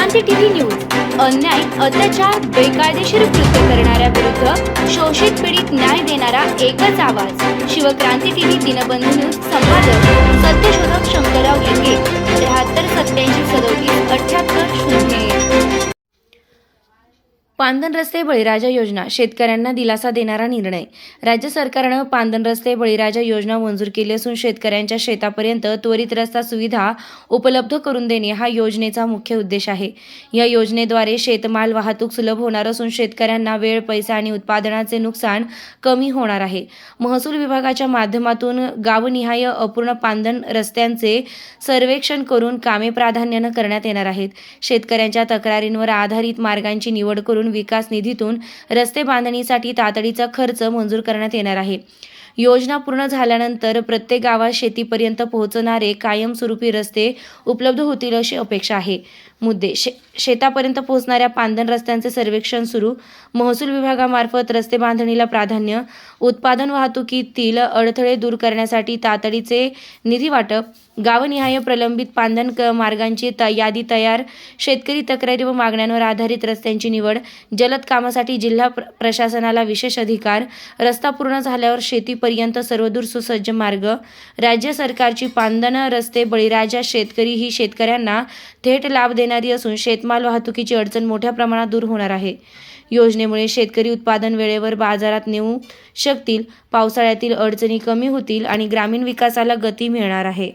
Shivkranti TV news अन्याय, अत्याचार, बेकायदेशीर कृत्य करणाऱ्या विरुद्ध शोषित पीडित न्याय देणारा एकच आवाज। शिवक्रांती टीव्ही दिनबंधू न्यूज संपादक सत्यशोधक शंकरराव लिंगे 7387377880। पांदन रस्ते बळीराजा योजना शेतकऱ्यांना दिलासा देणारा निर्णय। राज्य सरकारनं पांदन रस्ते बळीराजा योजना मंजूर केली असून शेतकऱ्यांच्या शेतापर्यंत त्वरित रस्ता सुविधा उपलब्ध करून देणे हा योजनेचा मुख्य उद्देश आहे। या योजनेद्वारे शेतमाल वाहतूक सुलभ होणार असून शेतकऱ्यांना वेळ, पैसा आणि उत्पादनाचे नुकसान कमी होणार आहे। महसूल विभागाच्या माध्यमातून गावनिहाय अपूर्ण पांदन रस्त्यांचे सर्वेक्षण करून कामे प्राधान्याने करण्यात येणार आहेत। शेतकऱ्यांच्या तक्रारींवर आधारित मार्गांची निवड करून विकास निधीतून रस्ते बांधणीसाठी तातडीचा खर्च मंजूर करण्यात येणार आहे। योजना पूर्ण झाल्यानंतर प्रत्येक गावात शेतीपर्यंत पोहोचणारे कायमस्वरूपी रस्ते उपलब्ध होतील अशी अपेक्षा आहे। मुद्दे शेतापर्यंत पोहोचणाऱ्या पांदन रस्त्यांचे सर्वेक्षण सुरू, महसूल विभागामार्फत रस्ते बांधणीला प्राधान्य, उत्पादन वाहतुकीतील अडथळे दूर करण्यासाठी तातडीचे निधी वाटप, गावनिहाय प्रलंबित पांदन मार्गांची यादी तयार, शेतकरी तक्रारी व मागण्यांवर आधारित रस्त्यांची निवड, जलद कामासाठी जिल्हा प्रशासनाला विशेष अधिकार, रस्ता पूर्ण झाल्यावर शेतीपर्यंत सर्वदूर सुसज्ज मार्ग। राज्य सरकारची पांदन रस्ते बळीराजा शेतकरी ही शेतकऱ्यांना थेट लाभ देणारी असून शेतमाल वाहतुकीची अडचण मोठ्या प्रमाणात दूर होणार आहे। योजनेमुळे शेतकरी उत्पादन वेळेवर बाजारात नेऊ शकतील, पावसाळ्यातील अडचणी कमी होतील आणि ग्रामीण विकासाला गती मिळणार आहे।